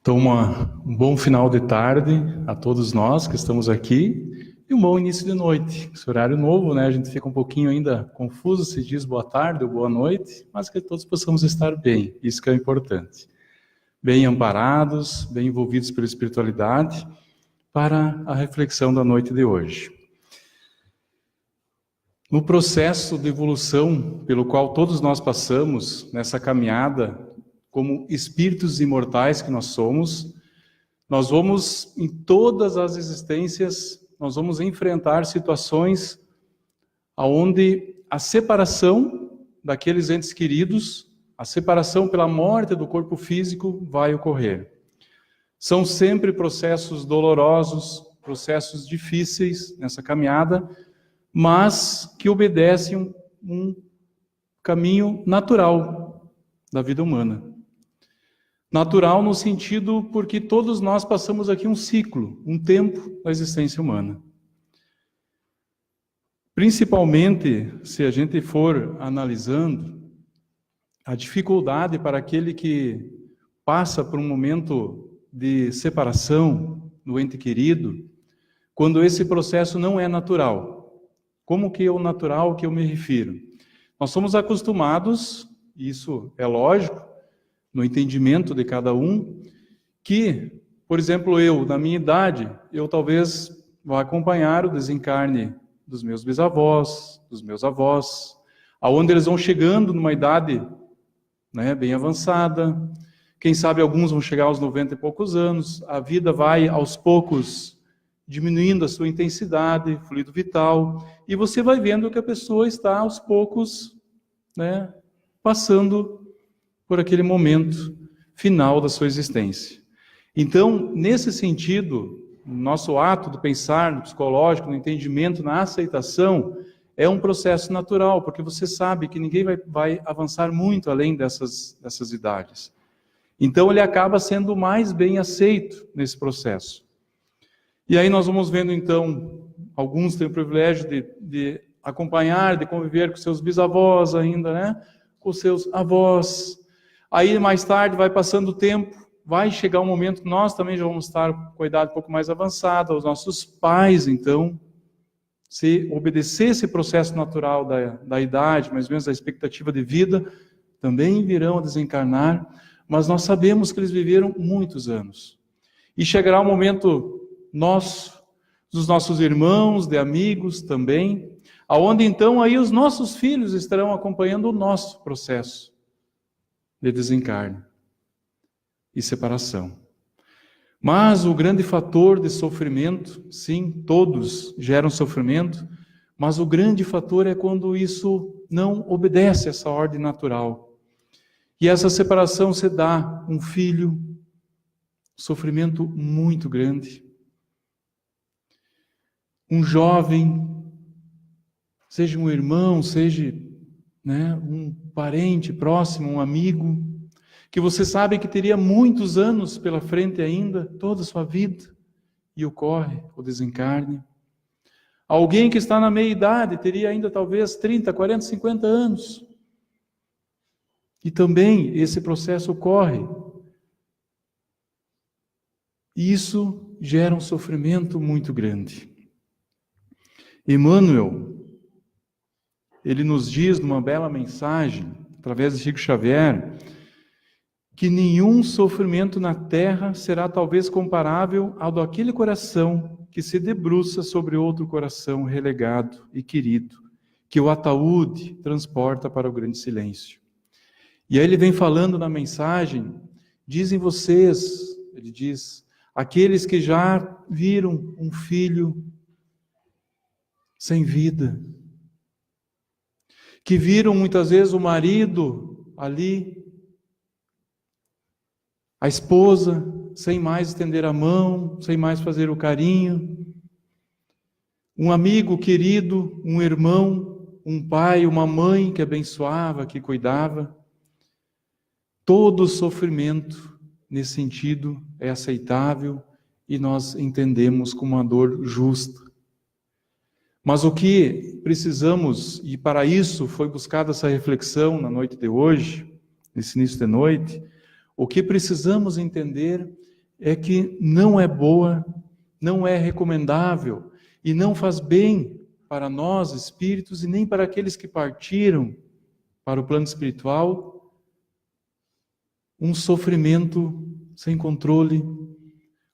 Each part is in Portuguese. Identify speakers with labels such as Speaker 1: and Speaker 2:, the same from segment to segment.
Speaker 1: Então, um bom final de tarde a todos nós que estamos aqui e um bom início de noite. Esse horário novo, né? A gente fica um pouquinho ainda confuso se diz boa tarde ou boa noite, mas que todos possamos estar bem, isso que é importante. Bem amparados, bem envolvidos pela espiritualidade para a reflexão da noite de hoje. No processo de evolução pelo qual todos nós passamos nessa caminhada, como espíritos imortais que nós somos, nós vamos, em todas as existências, nós vamos enfrentar situações onde a separação daqueles entes queridos, a separação pela morte do corpo físico vai ocorrer. São sempre processos dolorosos, processos difíceis nessa caminhada, mas que obedecem um caminho natural da vida humana. Natural no sentido porque todos nós passamos aqui um ciclo, um tempo da existência humana. Principalmente se a gente for analisando a dificuldade para aquele que passa por um momento de separação do ente querido, quando esse processo não é natural. Como que é o natural que eu me refiro? Nós somos acostumados, isso é lógico, no entendimento de cada um, que, por exemplo, eu, na minha idade, eu talvez vá acompanhar o desencarne dos meus bisavós, dos meus avós, aonde eles vão chegando numa idade, né, bem avançada, quem sabe alguns vão chegar aos 90 e poucos anos, a vida vai aos poucos diminuindo a sua intensidade, fluido vital, e você vai vendo que a pessoa está aos poucos, né, passando por aquele momento final da sua existência. Então, nesse sentido, o nosso ato de pensar no psicológico, no entendimento, na aceitação, é um processo natural, porque você sabe que ninguém vai avançar muito além dessas idades. Então, ele acaba sendo mais bem aceito nesse processo. E aí nós vamos vendo, então, alguns têm o privilégio de acompanhar, de conviver com seus bisavós ainda, né? Com seus avós. Aí, mais tarde, vai passando o tempo, vai chegar um momento que nós também já vamos estar com a idade um pouco mais avançada, os nossos pais, então, se obedecer esse processo natural da idade, mais ou menos da expectativa de vida, também virão a desencarnar, mas nós sabemos que eles viveram muitos anos. E chegará um momento nosso, dos nossos irmãos, de amigos também, aonde então aí os nossos filhos estarão acompanhando o nosso processo de desencarne e separação. Mas o grande fator de sofrimento, sim, todos geram sofrimento, mas o grande fator é quando isso não obedece a essa ordem natural. E essa separação se dá um filho, sofrimento muito grande. Um jovem, seja um irmão, seja, né, um parente próximo, um amigo, que você sabe que teria muitos anos pela frente ainda, toda a sua vida, e ocorre o desencarne. Alguém que está na meia-idade, teria ainda talvez 30, 40, 50 anos. E também esse processo ocorre. E isso gera um sofrimento muito grande. Emmanuel, ele nos diz numa bela mensagem, através de Chico Xavier, que nenhum sofrimento na terra será talvez comparável ao daquele coração que se debruça sobre outro coração relegado e querido, que o ataúde transporta para o grande silêncio. E aí ele vem falando na mensagem, dizem vocês, ele diz, aqueles que já viram um filho sem vida, que viram muitas vezes o marido ali, a esposa, sem mais estender a mão, sem mais fazer o carinho, um amigo querido, um irmão, um pai, uma mãe que abençoava, que cuidava. Todo sofrimento, nesse sentido, é aceitável e nós entendemos como uma dor justa. Mas o que precisamos, e para isso foi buscada essa reflexão na noite de hoje, nesse início de noite, o que precisamos entender é que não é boa, não é recomendável e não faz bem para nós, espíritos, e nem para aqueles que partiram para o plano espiritual, um sofrimento sem controle,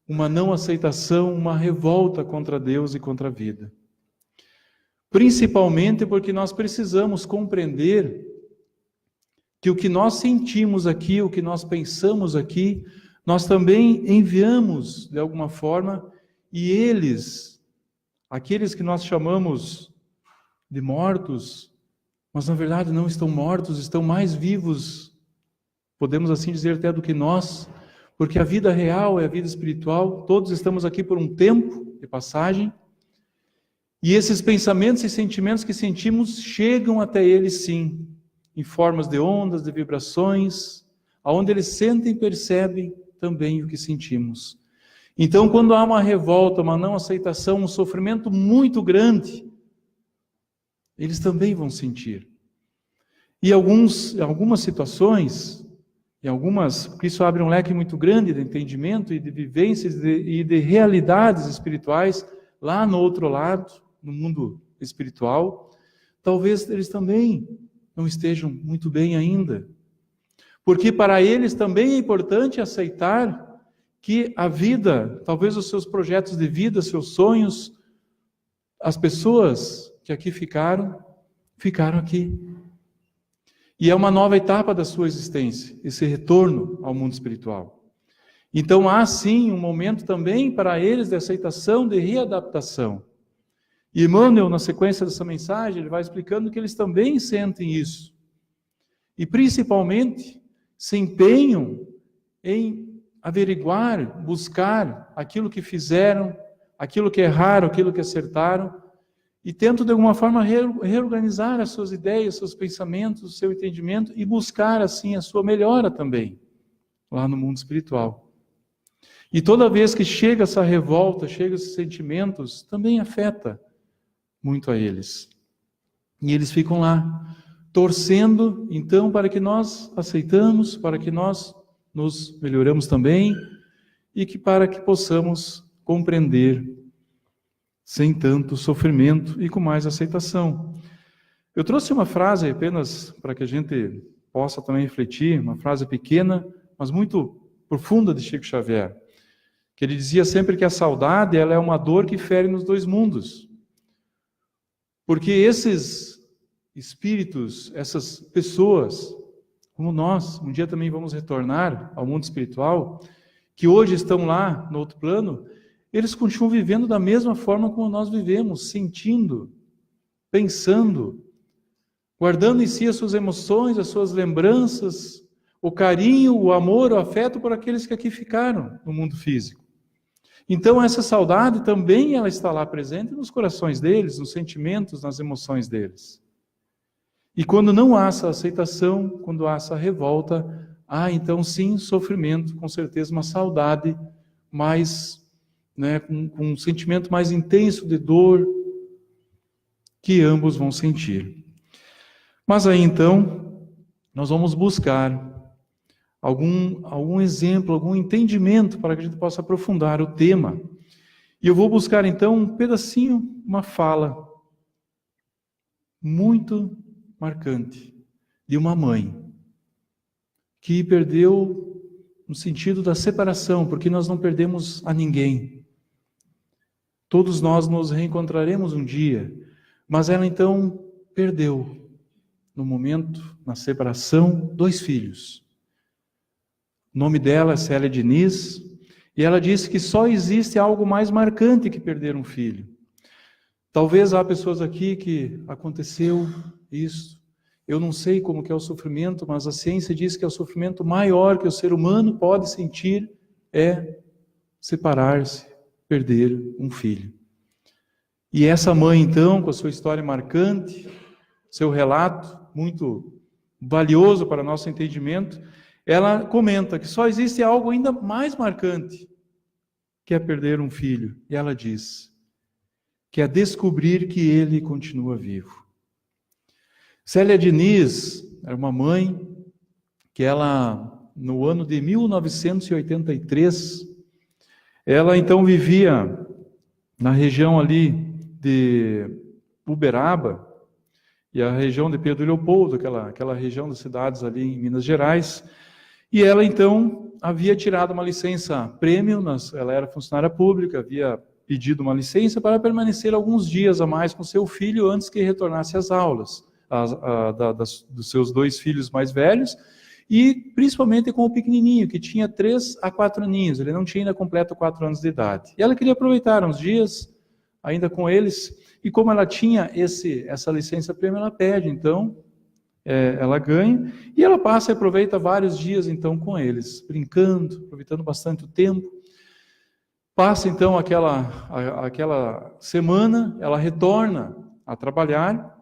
Speaker 1: uma não aceitação, uma revolta contra Deus e contra a vida. Principalmente porque nós precisamos compreender que o que nós sentimos aqui, o que nós pensamos aqui, nós também enviamos de alguma forma, e eles, aqueles que nós chamamos de mortos, mas na verdade não estão mortos, estão mais vivos, podemos assim dizer até do que nós, porque a vida real é a vida espiritual, todos estamos aqui por um tempo de passagem, e esses pensamentos e sentimentos que sentimos chegam até eles sim, em formas de ondas, de vibrações, aonde eles sentem e percebem também o que sentimos. Então, quando há uma revolta, uma não aceitação, um sofrimento muito grande, eles também vão sentir. E algumas situações, porque isso abre um leque muito grande de entendimento e de vivências e de realidades espirituais, lá no outro lado, no mundo espiritual, talvez eles também não estejam muito bem ainda. Porque para eles também é importante aceitar que a vida, talvez os seus projetos de vida, seus sonhos, as pessoas que aqui ficaram aqui. E é uma nova etapa da sua existência, esse retorno ao mundo espiritual. Então há sim um momento também para eles de aceitação, de readaptação. E Emmanuel, na sequência dessa mensagem, ele vai explicando que eles também sentem isso. E principalmente se empenham em averiguar, buscar aquilo que fizeram, aquilo que erraram, aquilo que acertaram, e tentam de alguma forma reorganizar as suas ideias, seus pensamentos, o seu entendimento, e buscar assim a sua melhora também, lá no mundo espiritual. E toda vez que chega essa revolta, chegam esses sentimentos, também afeta muito a eles. E eles ficam lá, torcendo, então, para que nós aceitamos, para que nós nos melhoramos também, e para que possamos compreender sem tanto sofrimento e com mais aceitação. Eu trouxe uma frase apenas para que a gente possa também refletir, uma frase pequena, mas muito profunda de Chico Xavier, que ele dizia sempre que a saudade ela é uma dor que fere nos dois mundos. Porque esses espíritos, essas pessoas, como nós, um dia também vamos retornar ao mundo espiritual, que hoje estão lá no outro plano, eles continuam vivendo da mesma forma como nós vivemos, sentindo, pensando, guardando em si as suas emoções, as suas lembranças, o carinho, o amor, o afeto por aqueles que aqui ficaram no mundo físico. Então essa saudade também ela está lá presente nos corações deles, nos sentimentos, nas emoções deles. E quando não há essa aceitação, quando há essa revolta, há então sim sofrimento, com certeza uma saudade mais, com um sentimento mais intenso de dor que ambos vão sentir. Mas aí então, nós vamos buscar algum exemplo, algum entendimento para que a gente possa aprofundar o tema. E eu vou buscar então um pedacinho, uma fala muito marcante de uma mãe que perdeu no sentido da separação, porque nós não perdemos a ninguém. Todos nós nos reencontraremos um dia, mas ela então perdeu, no momento, na separação, 2 filhos. O nome dela é Célia Diniz, e ela disse que só existe algo mais marcante que perder um filho. Talvez há pessoas aqui que aconteceu isso. Eu não sei como que é o sofrimento, mas a ciência diz que é o sofrimento maior que o ser humano pode sentir é separar-se, perder um filho. E essa mãe, então, com a sua história marcante, seu relato muito valioso para nosso entendimento, ela comenta que só existe algo ainda mais marcante, que é perder um filho. E ela diz que é descobrir que ele continua vivo. Célia Diniz era uma mãe que ela, no ano de 1983, Ela então vivia na região ali de Uberaba, e a região de Pedro Leopoldo, aquela região das cidades ali em Minas Gerais, e ela então havia tirado uma licença prêmio, ela era funcionária pública, havia pedido uma licença para permanecer alguns dias a mais com seu filho antes que retornasse às aulas, dos seus 2 filhos mais velhos, e principalmente com o pequenininho, que tinha 3 a 4 aninhos, ele não tinha ainda completo 4 anos de idade. E ela queria aproveitar uns dias ainda com eles, e como ela tinha essa licença prêmio, ela pede, então, ela ganha, e ela passa e aproveita vários dias, então, com eles, brincando, aproveitando bastante o tempo. Passa, então, aquela semana, ela retorna a trabalhar,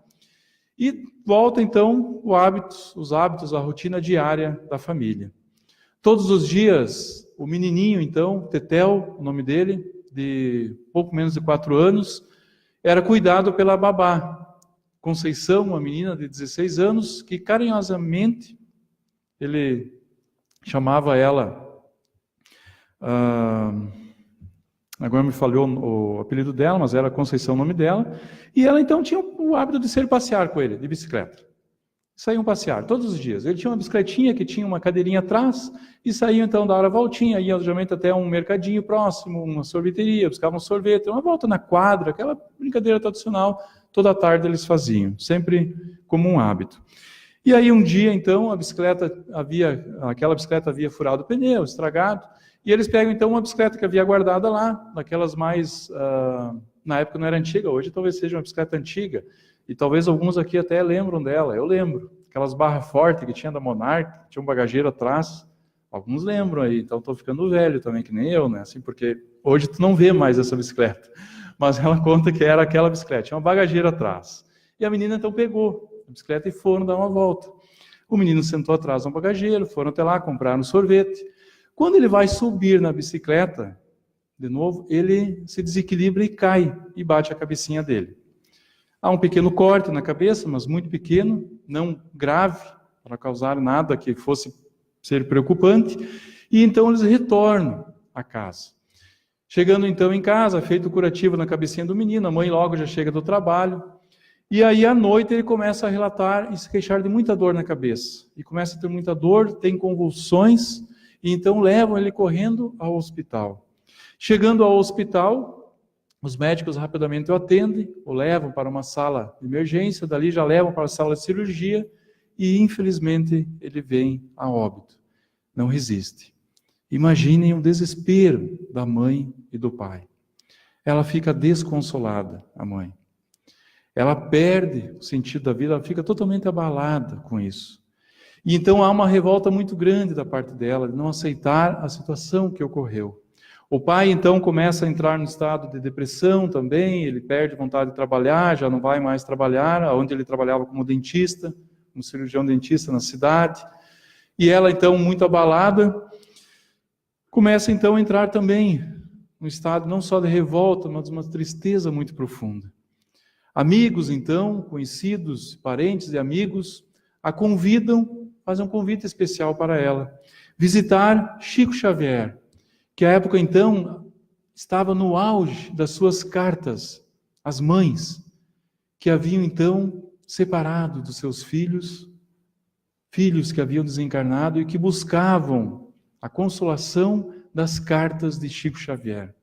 Speaker 1: e volta, então, os hábitos, a rotina diária da família. Todos os dias, o menininho, então, Tetel, o nome dele, de pouco menos de 4 anos, era cuidado pela babá, Conceição, uma menina de 16 anos, que carinhosamente, ele chamava ela, agora me falhou o apelido dela, mas era Conceição o nome dela, e ela então tinha o hábito de sair passear com ele, de bicicleta. Saíam passear todos os dias. Ele tinha uma bicicletinha que tinha uma cadeirinha atrás, e saíam então dar a voltinha, iam geralmente até um mercadinho próximo, uma sorveteria, buscavam um sorvete, uma volta na quadra, aquela brincadeira tradicional, toda tarde eles faziam, sempre como um hábito. E aí um dia então aquela bicicleta havia furado o pneu, estragado, e eles pegam então uma bicicleta que havia guardada lá, daquelas mais, na época não era antiga, hoje talvez seja uma bicicleta antiga, e talvez alguns aqui até lembram dela, eu lembro, aquelas barras fortes que tinha da Monarch, tinha um bagageiro atrás, alguns lembram aí, então estou ficando velho também, que nem eu, né, assim, porque hoje tu não vê mais essa bicicleta, mas ela conta que era aquela bicicleta, tinha uma bagageira atrás, e a menina então pegou a bicicleta e foram dar uma volta. O menino sentou atrás do bagageiro, foram até lá, compraram sorvete. Quando ele vai subir na bicicleta, de novo, ele se desequilibra e cai, e bate a cabecinha dele. Há um pequeno corte na cabeça, mas muito pequeno, não grave, para causar nada que fosse ser preocupante, e então eles retornam à casa. Chegando então em casa, feito o curativo na cabecinha do menino, a mãe logo já chega do trabalho, e aí à noite ele começa a relatar e se queixar de muita dor na cabeça, e começa a ter muita dor, tem convulsões, e então levam ele correndo ao hospital. Chegando ao hospital, os médicos rapidamente o atendem, o levam para uma sala de emergência, dali já levam para a sala de cirurgia, e infelizmente ele vem a óbito. Não resiste. Imaginem o desespero da mãe e do pai. Ela fica desconsolada, a mãe. Ela perde o sentido da vida, ela fica totalmente abalada com isso. E então há uma revolta muito grande da parte dela, de não aceitar a situação que ocorreu. O pai então começa a entrar no estado de depressão também, ele perde vontade de trabalhar, já não vai mais trabalhar, onde ele trabalhava como dentista, como cirurgião dentista na cidade. E ela então, muito abalada, começa então a entrar também no estado não só de revolta, mas de uma tristeza muito profunda. Amigos então, conhecidos, parentes e amigos, a convidam, fazem um convite especial para ela, visitar Chico Xavier, que à época então estava no auge das suas cartas às mães, que haviam então separado dos seus filhos que haviam desencarnado e que buscavam a consolação das cartas de Chico Xavier.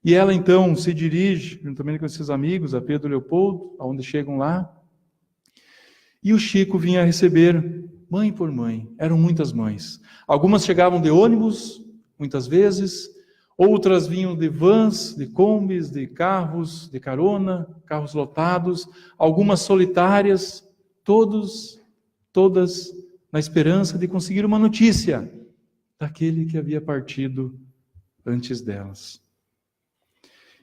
Speaker 1: E ela então se dirige, juntamente com seus amigos, a Pedro Leopoldo, aonde chegam lá, e o Chico vinha receber mãe por mãe, eram muitas mães. Algumas chegavam de ônibus, muitas vezes, outras vinham de vans, de combis, de carros, de carona, carros lotados, algumas solitárias, todas na esperança de conseguir uma notícia daquele que havia partido antes delas.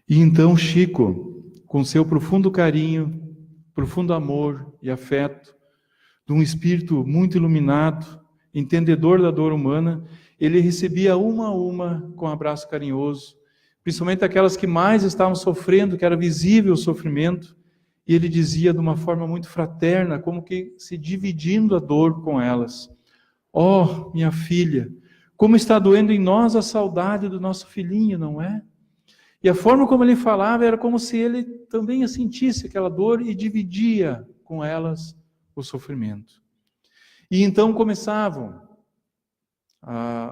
Speaker 1: E então Chico, com seu profundo carinho, profundo amor e afeto, de um espírito muito iluminado, entendedor da dor humana, ele recebia uma a uma com um abraço carinhoso, principalmente aquelas que mais estavam sofrendo, que era visível o sofrimento, e ele dizia de uma forma muito fraterna, como que se dividindo a dor com elas: "Oh, minha filha, Como está doendo em nós a saudade do nosso filhinho, não é? E a forma como ele falava era como se ele também sentisse aquela dor e dividia com elas o sofrimento. E então começavam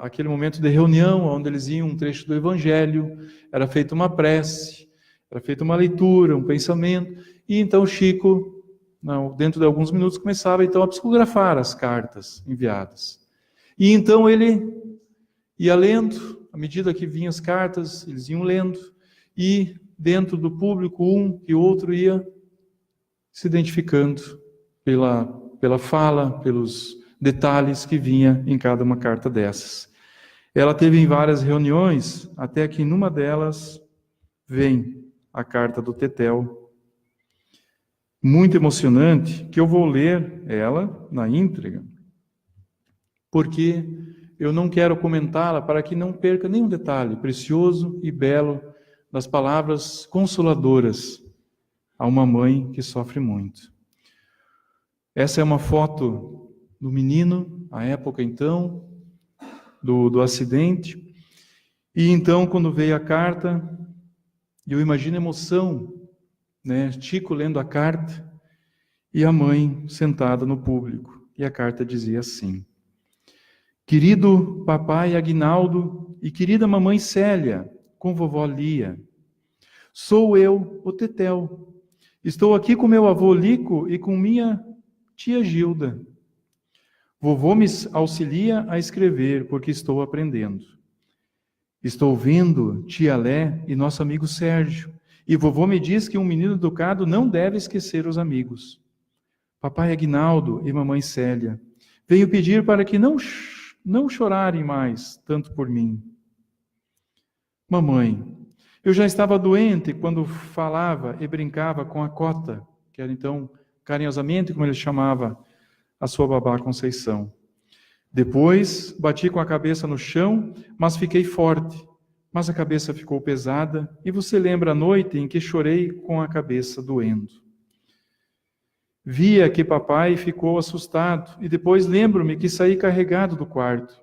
Speaker 1: aquele momento de reunião, onde eles iam um trecho do Evangelho, era feita uma prece, era feita uma leitura, um pensamento, e então Chico, dentro de alguns minutos, começava então a psicografar as cartas enviadas. E então ele ia lendo, à medida que vinham as cartas, eles iam lendo, e dentro do público, um e outro ia se identificando pela fala, pelos detalhes que vinha em cada uma carta dessas. Ela teve em várias reuniões, até que numa delas vem a carta do Tetel, muito emocionante, que eu vou ler ela na íntegra, porque eu não quero comentá-la para que não perca nenhum detalhe precioso e belo das palavras consoladoras a uma mãe que sofre muito. Essa é uma foto do menino, à época então, do acidente. E então, quando veio a carta, eu imagino a emoção, né? Chico lendo a carta e a mãe sentada no público. E a carta dizia assim: querido papai Aguinaldo e querida mamãe Célia, com vovó Lia, sou eu, o Tetel. Estou aqui com meu avô Lico e com minha tia Gilda. Vovô me auxilia a escrever, porque estou aprendendo. Estou vendo tia Lé e nosso amigo Sérgio, e vovô me diz que um menino educado não deve esquecer os amigos. Papai Aguinaldo e mamãe Célia, venho pedir para que não chorarem mais tanto por mim. Mamãe, eu já estava doente quando falava e brincava com a Cota, que era então, carinhosamente, como ele chamava a sua babá Conceição. Depois, bati com a cabeça no chão, mas fiquei forte. Mas a cabeça ficou pesada, e você lembra a noite em que chorei com a cabeça doendo. Via que papai ficou assustado, e depois lembro-me que saí carregado do quarto.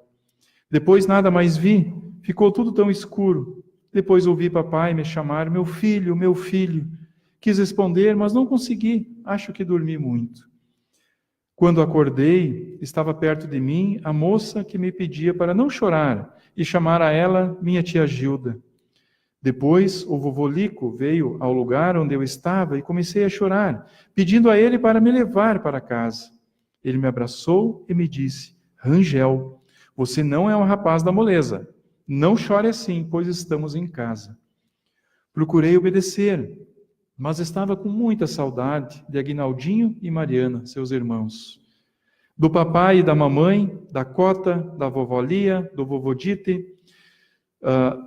Speaker 1: Depois nada mais vi, ficou tudo tão escuro. Depois ouvi papai me chamar, meu filho, meu filho. Quis responder, mas não consegui, acho que dormi muito. Quando acordei, estava perto de mim a moça que me pedia para não chorar e chamar a ela minha tia Gilda. Depois, o vovô Lico veio ao lugar onde eu estava e comecei a chorar, pedindo a ele para me levar para casa. Ele me abraçou e me disse: Rangel, você não é um rapaz da moleza. Não chore assim, pois estamos em casa. Procurei obedecer, mas estava com muita saudade de Aguinaldinho e Mariana, seus irmãos. Do papai e da mamãe, da Cota, da vovó Lia, do vovô Dite,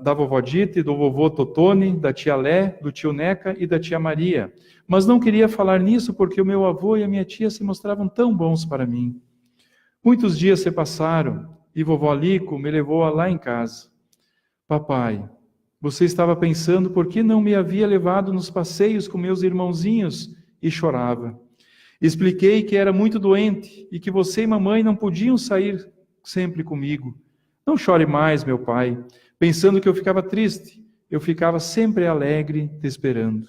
Speaker 1: da vovó Dite, do vovô Totone, da tia Lé, do tio Neca e da tia Maria. Mas não queria falar nisso porque o meu avô e a minha tia se mostravam tão bons para mim. Muitos dias se passaram e vovó Lico me levou lá em casa. Papai, você estava pensando por que não me havia levado nos passeios com meus irmãozinhos e chorava. Expliquei que era muito doente e que você e mamãe não podiam sair sempre comigo. Não chore mais, meu pai. Pensando que eu ficava triste, eu ficava sempre alegre te esperando.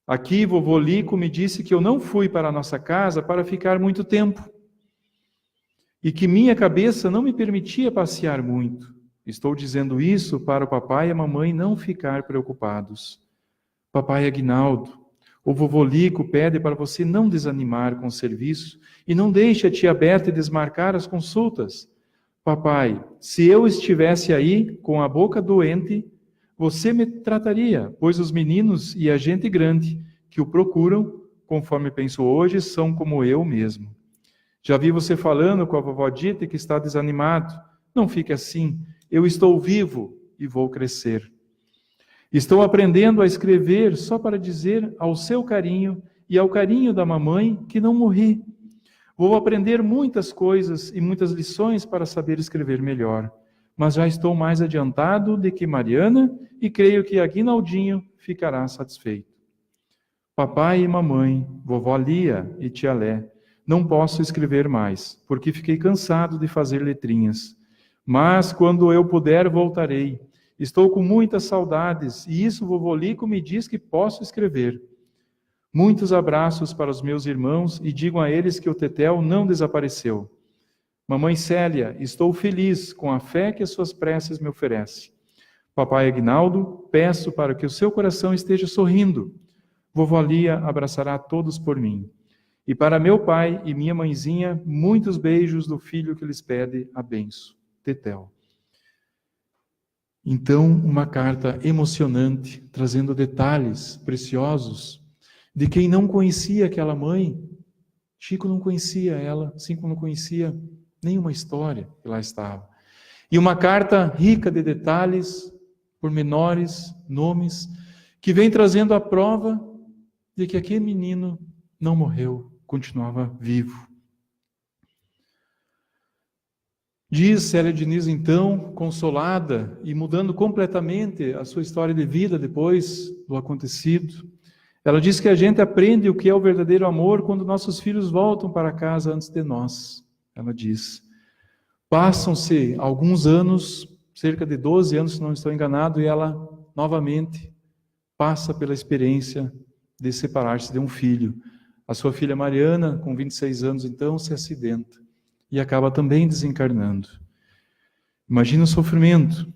Speaker 1: Aqui, vovô Lico me disse que eu não fui para a nossa casa para ficar muito tempo e que minha cabeça não me permitia passear muito. Estou dizendo isso para o papai e a mamãe não ficar preocupados. Papai Aguinaldo, o vovô Lico pede para você não desanimar com o serviço e não deixe a tia Berta desmarcar as consultas. Papai, se eu estivesse aí com a boca doente, você me trataria, pois os meninos e a gente grande que o procuram, conforme penso hoje, são como eu mesmo. Já vi você falando com a vovó Dita que está desanimado. Não fique assim. Eu estou vivo e vou crescer. Estou aprendendo a escrever só para dizer ao seu carinho e ao carinho da mamãe que não morri. Vou aprender muitas coisas e muitas lições para saber escrever melhor. Mas já estou mais adiantado do que Mariana e creio que Aguinaldinho ficará satisfeito. Papai e mamãe, vovó Lia e tia Lé, não posso escrever mais, porque fiquei cansado de fazer letrinhas. Mas quando eu puder, voltarei. Estou com muitas saudades, e isso vovô Lico me diz que posso escrever. Muitos abraços para os meus irmãos e digam a eles que o Tetel não desapareceu. Mamãe Célia, estou feliz com a fé que as suas preces me oferecem. Papai Aguinaldo, peço para que o seu coração esteja sorrindo. Vovó Lia abraçará todos por mim. E para meu pai e minha mãezinha, muitos beijos do filho que lhes pede a benção. Tetel. Então, uma carta emocionante, trazendo detalhes preciosos de quem não conhecia aquela mãe. Chico não conhecia ela, assim como não conhecia nenhuma história que lá estava. E uma carta rica de detalhes, pormenores, nomes, que vem trazendo a prova de que aquele menino não morreu, continuava vivo. Diz Célia Diniz, então, consolada e mudando completamente a sua história de vida depois do acontecido, ela diz que a gente aprende o que é o verdadeiro amor quando nossos filhos voltam para casa antes de nós. Ela diz, passam-se alguns anos, cerca de 12 anos, se não estou enganado, e ela novamente passa pela experiência de separar-se de um filho. A sua filha Mariana, com 26 anos, então, se acidenta e acaba também desencarnando. Imagina o sofrimento.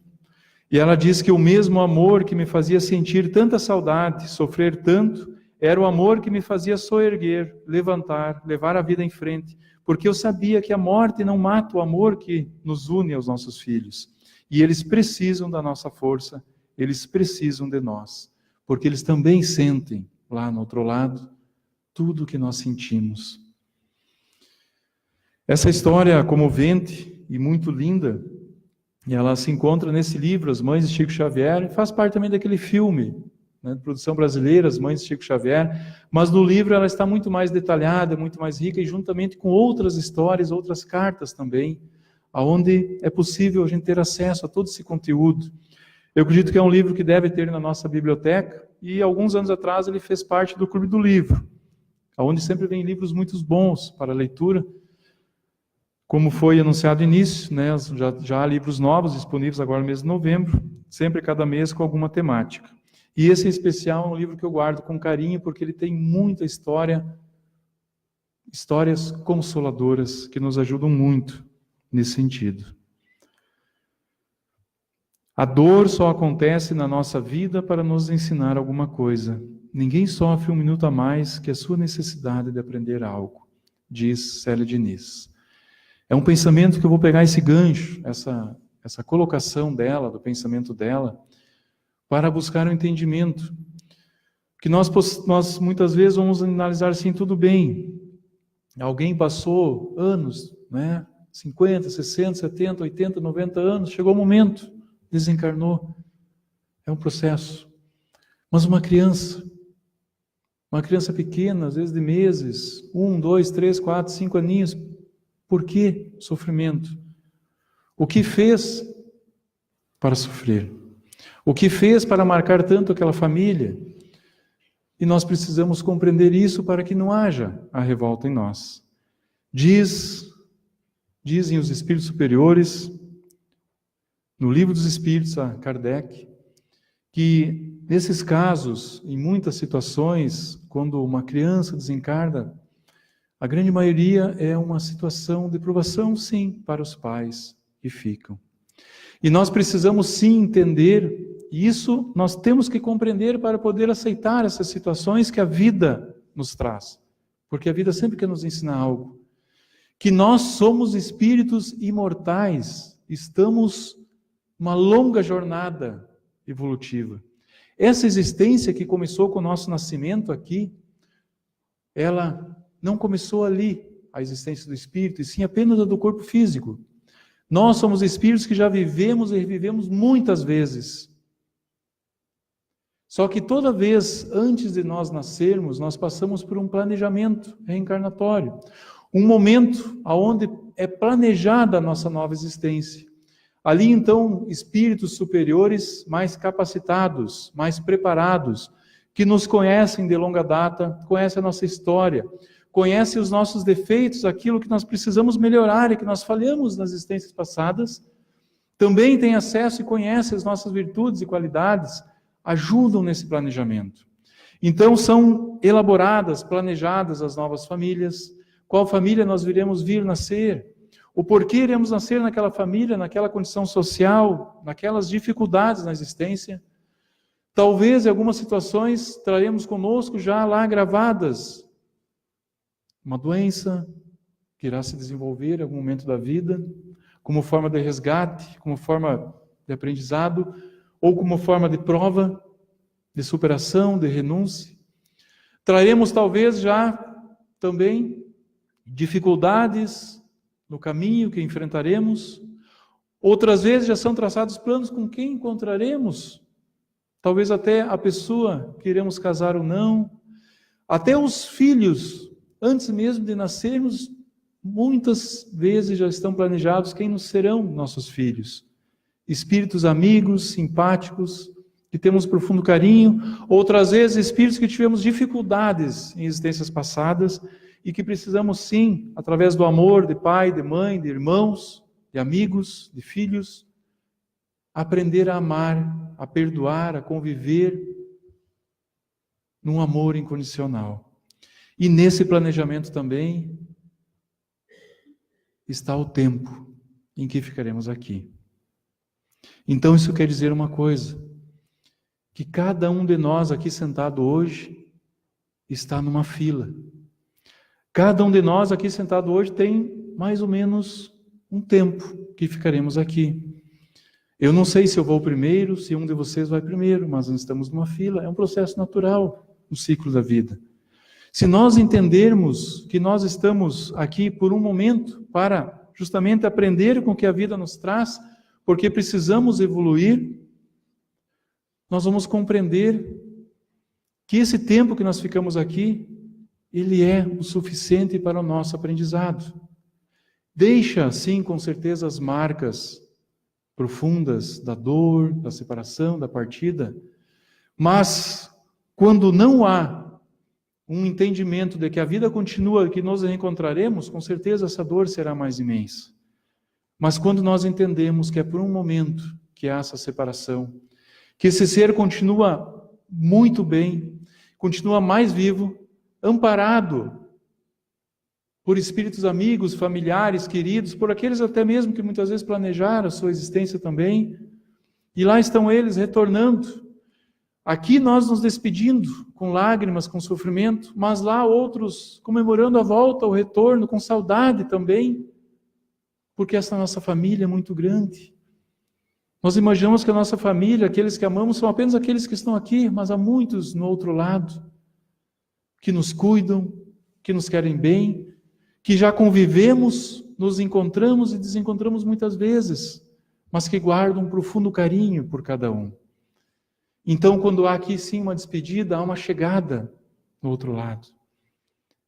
Speaker 1: E ela diz que o mesmo amor que me fazia sentir tanta saudade, sofrer tanto, era o amor que me fazia soerguer, levantar, levar a vida em frente, porque eu sabia que a morte não mata o amor que nos une aos nossos filhos. E eles precisam da nossa força, eles precisam de nós, porque eles também sentem, lá no outro lado, tudo o que nós sentimos. Essa história é comovente e muito linda, e ela se encontra nesse livro, As Mães de Chico Xavier, e faz parte também daquele filme, né, de produção brasileira, As Mães de Chico Xavier, mas no livro ela está muito mais detalhada, muito mais rica, e juntamente com outras histórias, outras cartas também, onde é possível a gente ter acesso a todo esse conteúdo. Eu acredito que é um livro que deve ter na nossa biblioteca, e alguns anos atrás ele fez parte do Clube do Livro, onde sempre vem livros muito bons para leitura. Como foi anunciado no início, né, já há livros novos disponíveis agora no mês de novembro, sempre cada mês com alguma temática. E esse em especial é um livro que eu guardo com carinho, porque ele tem muita história, histórias consoladoras, que nos ajudam muito nesse sentido. A dor só acontece na nossa vida para nos ensinar alguma coisa. Ninguém sofre um minuto a mais que a sua necessidade de aprender algo, diz Célia Diniz. É um pensamento que eu vou pegar esse gancho, essa colocação dela, do pensamento dela, para buscar um entendimento. Que nós muitas vezes vamos analisar assim, tudo bem. Alguém passou anos, né? 50, 60, 70, 80, 90 anos, chegou o momento, desencarnou. É um processo. Mas uma criança pequena, às vezes de meses, 1, 2, 3, 4, 5 aninhos, por que sofrimento? O que fez para sofrer? O que fez para marcar tanto aquela família? E nós precisamos compreender isso para que não haja a revolta em nós. Dizem os espíritos superiores, no Livro dos Espíritos, a Kardec, que nesses casos, em muitas situações, quando uma criança desencarna, a grande maioria é uma situação de provação, sim, para os pais que ficam. E nós precisamos, sim, entender, e isso nós temos que compreender para poder aceitar essas situações que a vida nos traz. Porque a vida sempre quer nos ensinar algo. Que nós somos espíritos imortais, estamos numa longa jornada evolutiva. Essa existência que começou com o nosso nascimento aqui, ela não começou ali, a existência do espírito, e sim apenas a do corpo físico. Nós somos espíritos que já vivemos e revivemos muitas vezes. Só que toda vez, antes de nós nascermos, nós passamos por um planejamento reencarnatório. Um momento onde é planejada a nossa nova existência. Ali, então, espíritos superiores mais capacitados, mais preparados, que nos conhecem de longa data, conhecem a nossa história, conhecem os nossos defeitos, aquilo que nós precisamos melhorar e que nós falhamos nas existências passadas, também têm acesso e conhecem as nossas virtudes e qualidades, ajudam nesse planejamento. Então são elaboradas, planejadas as novas famílias, qual família nós iremos vir nascer, o porquê iremos nascer naquela família, naquela condição social, naquelas dificuldades na existência. Talvez em algumas situações traremos conosco já lá gravadas uma doença que irá se desenvolver em algum momento da vida, como forma de resgate, como forma de aprendizado, ou como forma de prova, de superação, de renúncia. Traremos talvez já também dificuldades no caminho que enfrentaremos. Outras vezes já são traçados planos com quem encontraremos. Talvez até a pessoa que iremos casar ou não. Até os filhos, antes mesmo de nascermos, muitas vezes já estão planejados quem nos serão nossos filhos. Espíritos amigos, simpáticos, que temos profundo carinho. Outras vezes espíritos que tivemos dificuldades em existências passadas e que precisamos sim, através do amor de pai, de mãe, de irmãos, de amigos, de filhos, aprender a amar, a perdoar, a conviver num amor incondicional. E nesse planejamento também está o tempo em que ficaremos aqui. Então isso quer dizer uma coisa, que cada um de nós aqui sentado hoje está numa fila. Cada um de nós aqui sentado hoje tem mais ou menos um tempo que ficaremos aqui. Eu não sei se eu vou primeiro, se um de vocês vai primeiro, mas nós estamos numa fila, é um processo natural no ciclo da vida. Se nós entendermos que nós estamos aqui por um momento para justamente aprender com o que a vida nos traz, porque precisamos evoluir, nós vamos compreender que esse tempo que nós ficamos aqui, ele é o suficiente para o nosso aprendizado. Deixa, sim, com certeza, as marcas profundas da dor, da separação, da partida, mas quando não há um entendimento de que a vida continua, que nos reencontraremos, com certeza essa dor será mais imensa. Mas quando nós entendemos que é por um momento que há essa separação, que esse ser continua muito bem, continua mais vivo, amparado por espíritos amigos, familiares, queridos, por aqueles até mesmo que muitas vezes planejaram a sua existência também, e lá estão eles retornando. Aqui nós nos despedindo, com lágrimas, com sofrimento, mas lá outros comemorando a volta, o retorno, com saudade também, porque essa nossa família é muito grande. Nós imaginamos que a nossa família, aqueles que amamos, são apenas aqueles que estão aqui, mas há muitos no outro lado, que nos cuidam, que nos querem bem, que já convivemos, nos encontramos e desencontramos muitas vezes, mas que guardam um profundo carinho por cada um. Então, quando há aqui sim uma despedida, há uma chegada no outro lado.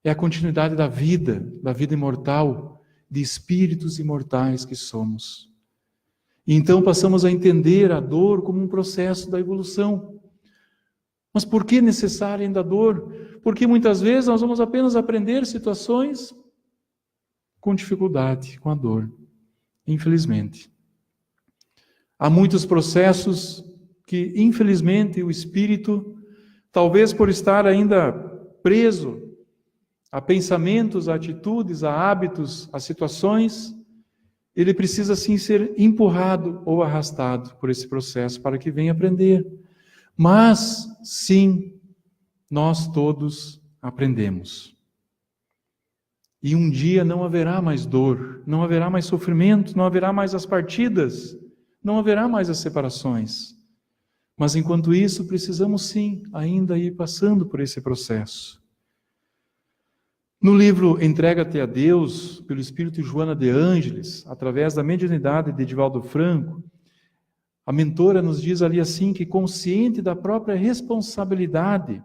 Speaker 1: É a continuidade da vida imortal, de espíritos imortais que somos. E então passamos a entender a dor como um processo da evolução. Mas por que necessária ainda a dor? Porque muitas vezes nós vamos apenas aprender situações com dificuldade, com a dor. Infelizmente. Há muitos processos que, infelizmente, o espírito, talvez por estar ainda preso a pensamentos, a atitudes, a hábitos, a situações, ele precisa sim ser empurrado ou arrastado por esse processo para que venha aprender. Mas, sim, nós todos aprendemos. E um dia não haverá mais dor, não haverá mais sofrimento, não haverá mais as partidas, não haverá mais as separações. Mas enquanto isso, precisamos sim ainda ir passando por esse processo. No livro Entrega-te a Deus, pelo Espírito Joana de Ângeles, através da mediunidade de Divaldo Franco, a mentora nos diz ali assim que, consciente da própria responsabilidade,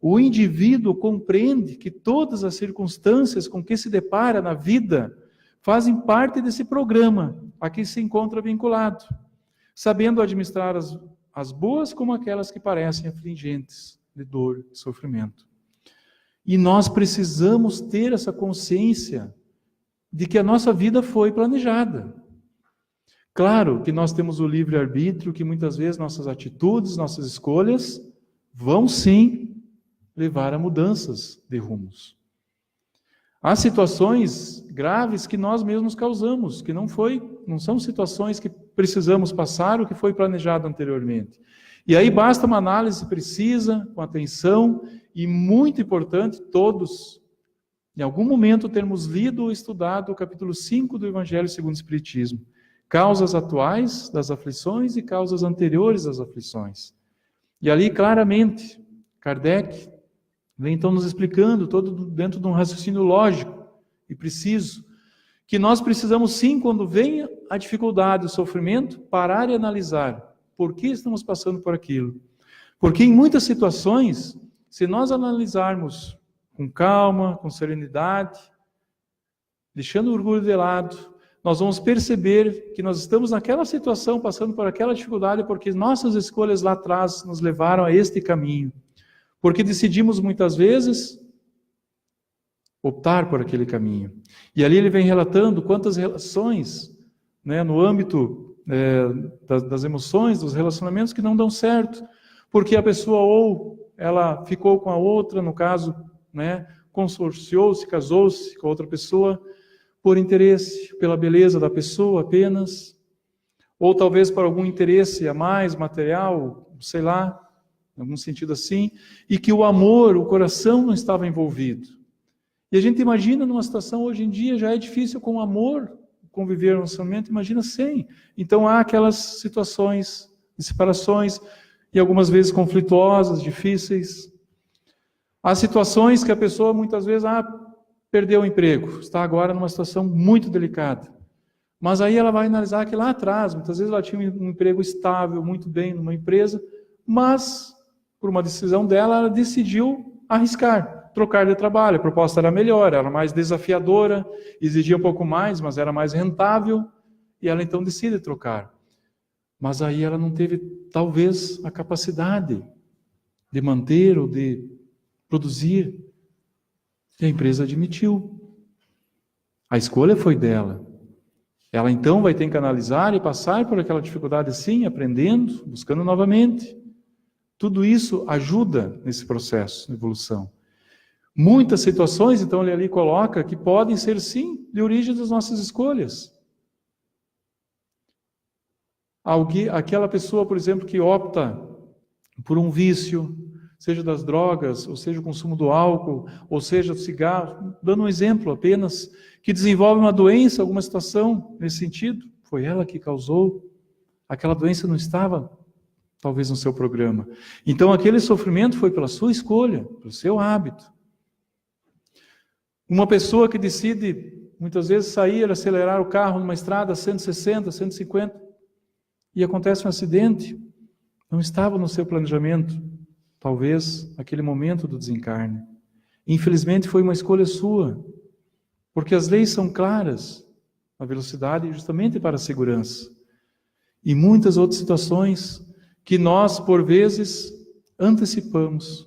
Speaker 1: o indivíduo compreende que todas as circunstâncias com que se depara na vida fazem parte desse programa a que se encontra vinculado, sabendo administrar as boas como aquelas que parecem afligentes, de dor e sofrimento. E nós precisamos ter essa consciência de que a nossa vida foi planejada. Claro que nós temos o livre-arbítrio, que muitas vezes nossas atitudes, nossas escolhas vão sim levar a mudanças de rumos. Há situações graves que nós mesmos causamos, que não são situações que precisamos passar o que foi planejado anteriormente. E aí basta uma análise precisa, com atenção, e muito importante, todos, em algum momento, termos lido ou estudado o capítulo 5 do Evangelho segundo o Espiritismo. Causas atuais das aflições e causas anteriores às aflições. E ali, claramente, Kardec vem então nos explicando, todo dentro de um raciocínio lógico e preciso, que nós precisamos sim, quando vem a dificuldade, o sofrimento, parar e analisar por que estamos passando por aquilo. Porque em muitas situações, se nós analisarmos com calma, com serenidade, deixando o orgulho de lado, nós vamos perceber que nós estamos naquela situação, passando por aquela dificuldade, porque nossas escolhas lá atrás nos levaram a este caminho. Porque decidimos muitas vezes optar por aquele caminho. E ali ele vem relatando quantas relações, no âmbito das emoções, dos relacionamentos que não dão certo. Porque a pessoa ou ela ficou com a outra, no caso, consorciou-se, casou-se com a outra pessoa, por interesse, pela beleza da pessoa apenas, ou talvez por algum interesse a mais, material, sei lá, em algum sentido assim, e que o amor, o coração não estava envolvido. E a gente imagina numa situação, hoje em dia, já é difícil com o amor conviver no relacionamento, imagina sem. Então há aquelas situações de separações, e algumas vezes conflituosas, difíceis. Há situações que a pessoa muitas vezes, perdeu o emprego, está agora numa situação muito delicada. Mas aí ela vai analisar que lá atrás, muitas vezes ela tinha um emprego estável, muito bem numa empresa, mas, por uma decisão dela, ela decidiu arriscar, trocar de trabalho. A proposta era melhor, era mais desafiadora, exigia um pouco mais, mas era mais rentável, e ela então decide trocar. Mas aí ela não teve, talvez, a capacidade de manter ou de produzir. E a empresa admitiu. A escolha foi dela. Ela então vai ter que analisar e passar por aquela dificuldade sim, aprendendo, buscando novamente. Tudo isso ajuda nesse processo de evolução. Muitas situações, então, ele ali coloca que podem ser sim de origem das nossas escolhas. Aquela pessoa, por exemplo, que opta por um vício, seja das drogas, ou seja o consumo do álcool, ou seja do cigarro, dando um exemplo apenas, que desenvolve uma doença, alguma situação nesse sentido, foi ela que causou, aquela doença não estava, talvez, no seu programa. Então aquele sofrimento foi pela sua escolha, pelo seu hábito. Uma pessoa que decide, muitas vezes, sair, acelerar o carro numa estrada a 160, 150, e acontece um acidente, não estava no seu planejamento, talvez, aquele momento do desencarne. Infelizmente, foi uma escolha sua, porque as leis são claras, a velocidade justamente para a segurança. E muitas outras situações que nós, por vezes, antecipamos,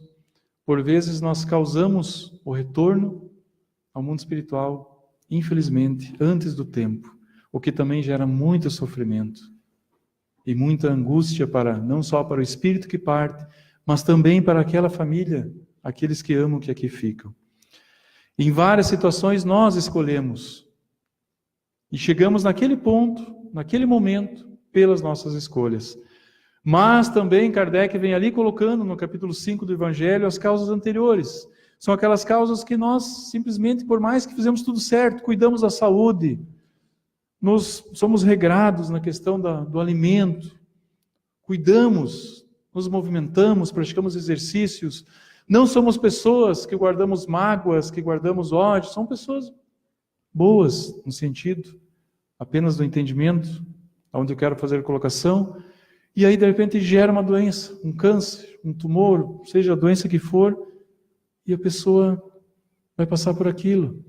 Speaker 1: por vezes nós causamos o retorno ao mundo espiritual, infelizmente, antes do tempo, o que também gera muito sofrimento e muita angústia não só para o espírito que parte, mas também para aquela família, aqueles que amam que aqui ficam. Em várias situações nós escolhemos. E chegamos naquele ponto, naquele momento, pelas nossas escolhas. Mas também Kardec vem ali colocando no capítulo 5 do Evangelho as causas anteriores. São aquelas causas que nós simplesmente, por mais que fizemos tudo certo, cuidamos da saúde, somos regrados na questão do alimento, cuidamos, nos movimentamos, praticamos exercícios, não somos pessoas que guardamos mágoas, que guardamos ódio, são pessoas boas, no sentido apenas do entendimento, onde eu quero fazer a colocação, e aí de repente gera uma doença, um câncer, um tumor, seja a doença que for, e a pessoa vai passar por aquilo.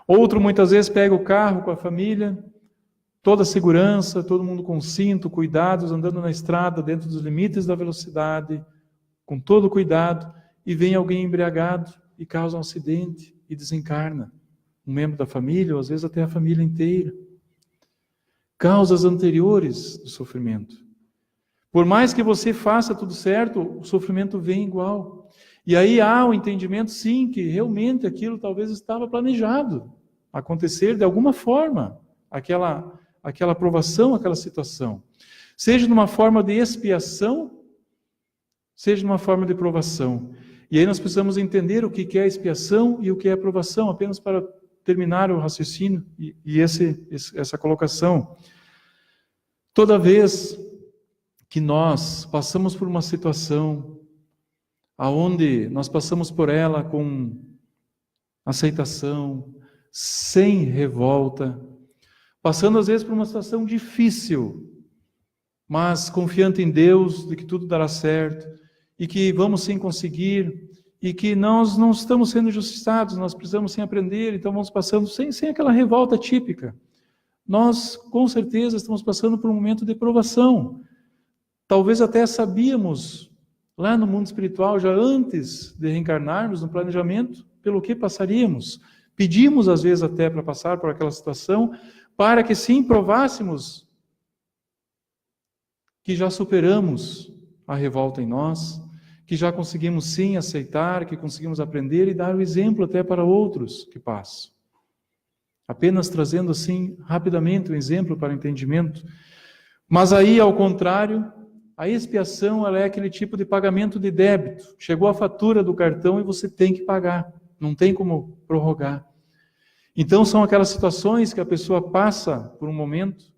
Speaker 1: Outro muitas vezes pega o carro com a família, toda a segurança, todo mundo com cinto, cuidados, andando na estrada dentro dos limites da velocidade, com todo cuidado, e vem alguém embriagado e causa um acidente e desencarna. Um membro da família, ou às vezes até a família inteira. causas anteriores do sofrimento. Por mais que você faça tudo certo, o sofrimento vem igual. E aí há o entendimento, sim, que realmente aquilo talvez estava planejado acontecer de alguma forma, aquela provação, aquela situação. Seja numa forma de expiação, seja numa forma de provação. E aí nós precisamos entender o que é expiação e o que é provação, apenas para terminar o raciocínio e essa colocação. Toda vez que nós passamos por uma situação aonde nós passamos por ela com aceitação, sem revolta, passando às vezes por uma situação difícil, mas confiante em Deus de que tudo dará certo e que vamos sim conseguir e que nós não estamos sendo justiçados, nós precisamos sim aprender, então vamos passando sem aquela revolta típica. Nós com certeza estamos passando por um momento de provação. Talvez até sabíamos, lá no mundo espiritual, já antes de reencarnarmos, no planejamento, pelo que passaríamos. Pedimos, às vezes, até para passar por aquela situação, para que sim provássemos que já superamos a revolta em nós, que já conseguimos sim aceitar, que conseguimos aprender e dar o exemplo até para outros que passam. Apenas trazendo assim, rapidamente, um exemplo para entendimento. Mas aí, ao contrário, a expiação, ela é aquele tipo de pagamento de débito. Chegou a fatura do cartão e você tem que pagar. Não tem como prorrogar. Então, são aquelas situações que a pessoa passa por um momento,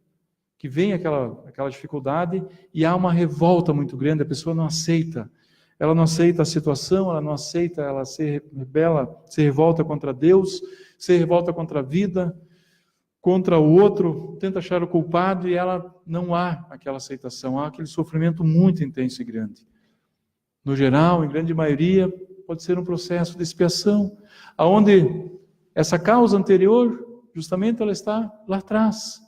Speaker 1: que vem aquela dificuldade, e há uma revolta muito grande, a pessoa não aceita. Ela não aceita a situação, ela não aceita, ela se rebela, se revolta contra Deus, se revolta contra a vida, contra o outro, tenta achar o culpado e ela não há aquela aceitação, há aquele sofrimento muito intenso e grande. No geral, em grande maioria, pode ser um processo de expiação, onde essa causa anterior, justamente ela está lá atrás.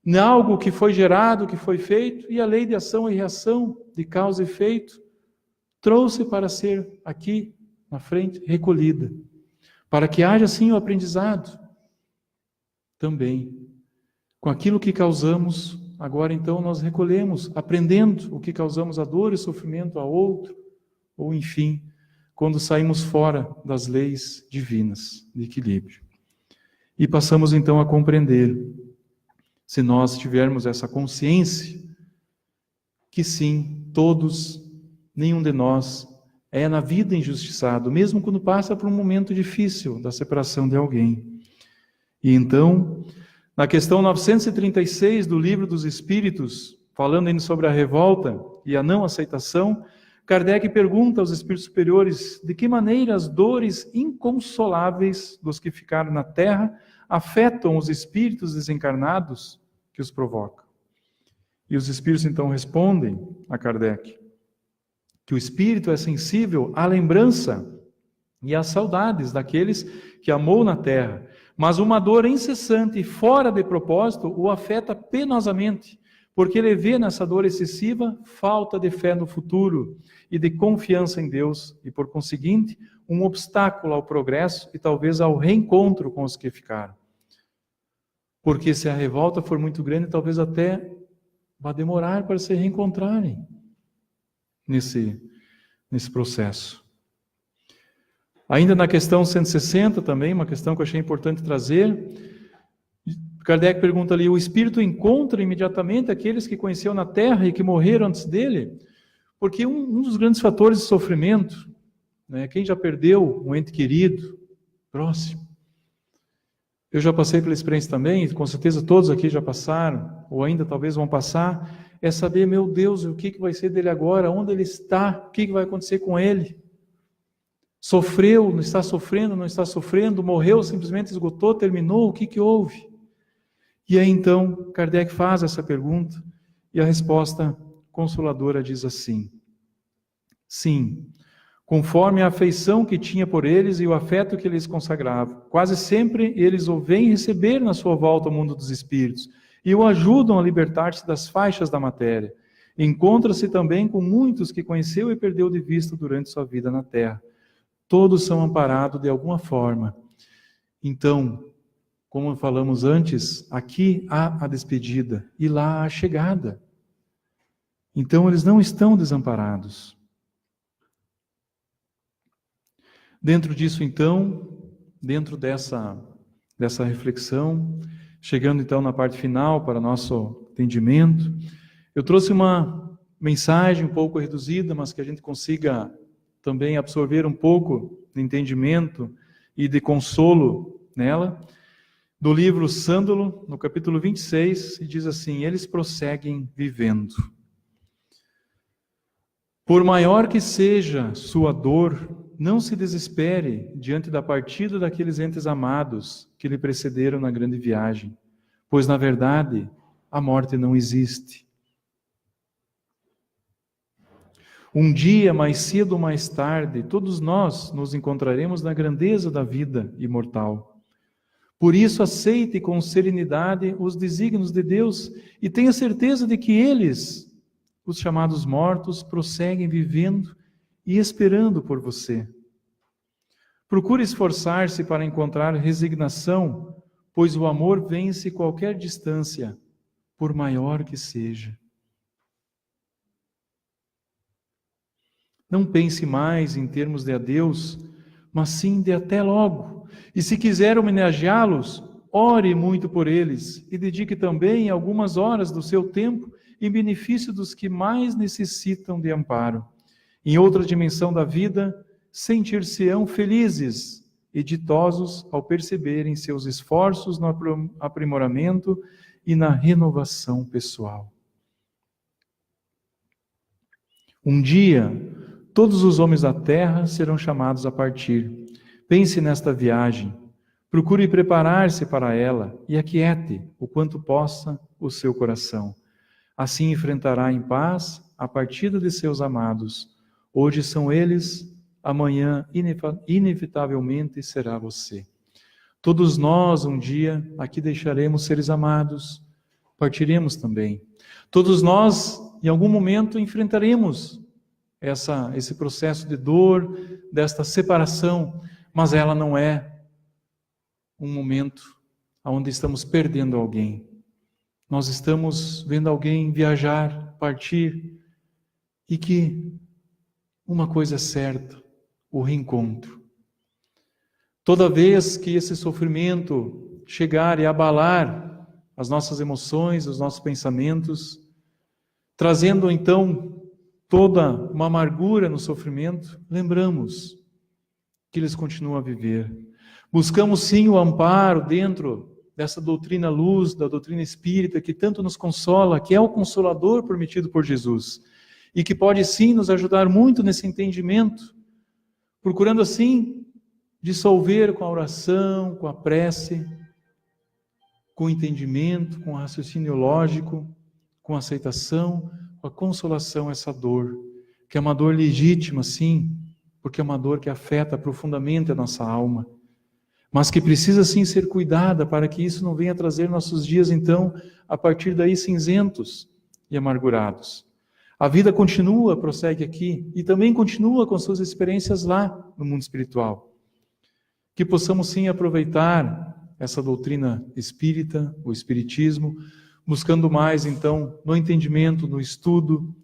Speaker 1: Em algo que foi gerado, que foi feito, e a lei de ação e reação, de causa e efeito, trouxe para ser aqui, na frente, recolhida. Para que haja, sim, o aprendizado. Também, com aquilo que causamos, agora então nós recolhemos, aprendendo o que causamos a dor e sofrimento a outro, ou enfim, quando saímos fora das leis divinas de equilíbrio. E passamos então a compreender, se nós tivermos essa consciência, que sim, todos, nenhum de nós é na vida injustiçado, mesmo quando passa por um momento difícil da separação de alguém. E então, na questão 936 do Livro dos Espíritos, falando ainda sobre a revolta e a não aceitação, Kardec pergunta aos espíritos superiores de que maneira as dores inconsoláveis dos que ficaram na Terra afetam os espíritos desencarnados que os provocam. E os espíritos então respondem a Kardec que o espírito é sensível à lembrança e às saudades daqueles que amou na Terra, mas uma dor incessante e fora de propósito o afeta penosamente, porque ele vê nessa dor excessiva falta de fé no futuro e de confiança em Deus, e por conseguinte, um obstáculo ao progresso e talvez ao reencontro com os que ficaram. Porque se a revolta for muito grande, talvez até vá demorar para se reencontrarem nesse processo. Ainda na questão 160 também, uma questão que eu achei importante trazer, Kardec pergunta ali, o espírito encontra imediatamente aqueles que conheceu na Terra e que morreram antes dele? Porque um dos grandes fatores de sofrimento, né, quem já perdeu um ente querido, próximo, eu já passei pela experiência também, e com certeza todos aqui já passaram, ou ainda talvez vão passar, é saber, meu Deus, o que vai ser dele agora, onde ele está, o que vai acontecer com ele? Sofreu, não está sofrendo, morreu, simplesmente esgotou, terminou, o que houve? E aí então, Kardec faz essa pergunta, e a resposta consoladora diz assim, sim, conforme a afeição que tinha por eles e o afeto que lhes consagrava, quase sempre eles o vêm receber na sua volta ao mundo dos espíritos, e o ajudam a libertar-se das faixas da matéria. Encontra-se também com muitos que conheceu e perdeu de vista durante sua vida na Terra. Todos são amparados de alguma forma. Então, como falamos antes, aqui há a despedida e lá a chegada. Então eles não estão desamparados. Dentro disso então, dentro dessa reflexão, chegando então na parte final para nosso entendimento, eu trouxe uma mensagem um pouco reduzida, mas que a gente consiga também absorver um pouco de entendimento e de consolo nela, do livro Sândalo, no capítulo 26, e diz assim: eles prosseguem vivendo. Por maior que seja sua dor, não se desespere diante da partida daqueles entes amados que lhe precederam na grande viagem, pois, na verdade, a morte não existe. Um dia, mais cedo ou mais tarde, todos nós nos encontraremos na grandeza da vida imortal. Por isso, aceite com serenidade os desígnios de Deus e tenha certeza de que eles, os chamados mortos, prosseguem vivendo e esperando por você. Procure esforçar-se para encontrar resignação, pois o amor vence qualquer distância, por maior que seja. Não pense mais em termos de adeus, mas sim de até logo. E se quiser homenageá-los, ore muito por eles e dedique também algumas horas do seu tempo em benefício dos que mais necessitam de amparo. Em outra dimensão da vida, sentir-se-ão felizes e ditosos ao perceberem seus esforços no aprimoramento e na renovação pessoal. Um dia, todos os homens da terra serão chamados a partir. Pense nesta viagem, procure preparar-se para ela e aquiete, o quanto possa, o seu coração. Assim enfrentará em paz a partida de seus amados. Hoje são eles, amanhã inevitavelmente será você. Todos nós um dia aqui deixaremos seres amados, partiremos também. Todos nós em algum momento enfrentaremos esse processo de dor, desta separação, mas ela não é um momento onde estamos perdendo alguém. Nós estamos vendo alguém viajar, partir, e que uma coisa é certa, o reencontro. Toda vez que esse sofrimento chegar e abalar as nossas emoções, os nossos pensamentos, trazendo então toda uma amargura no sofrimento, lembramos que eles continuam a viver. Buscamos sim o amparo dentro dessa doutrina luz, da doutrina espírita, que tanto nos consola, que é o consolador prometido por Jesus, e que pode sim nos ajudar muito nesse entendimento, procurando assim dissolver com a oração, com a prece, com o entendimento, com o raciocínio lógico, com a aceitação, com a consolação essa dor, que é uma dor legítima, sim, porque é uma dor que afeta profundamente a nossa alma, mas que precisa sim ser cuidada para que isso não venha trazer nossos dias, então, a partir daí cinzentos e amargurados. A vida continua, prossegue aqui, e também continua com suas experiências lá no mundo espiritual. Que possamos sim aproveitar essa doutrina espírita, o espiritismo, buscando mais então no entendimento, no estudo,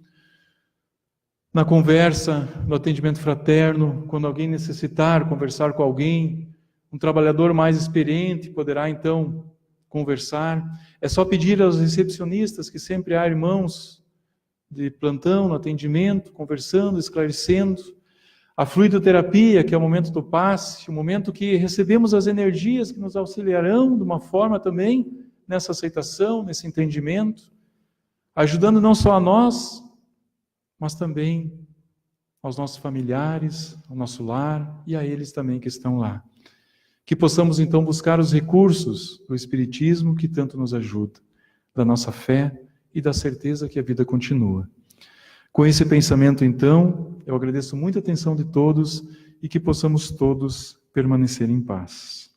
Speaker 1: na conversa, no atendimento fraterno, quando alguém necessitar conversar com alguém, um trabalhador mais experiente poderá então conversar. É só pedir aos recepcionistas, que sempre há irmãos de plantão no atendimento, conversando, esclarecendo. A fluidoterapia, que é o momento do passe, o momento que recebemos as energias que nos auxiliarão de uma forma também nessa aceitação, nesse entendimento, ajudando não só a nós, mas também aos nossos familiares, ao nosso lar e a eles também que estão lá. Que possamos então buscar os recursos do Espiritismo que tanto nos ajuda, da nossa fé e da certeza que a vida continua. Com esse pensamento então, eu agradeço muito a atenção de todos e que possamos todos permanecer em paz.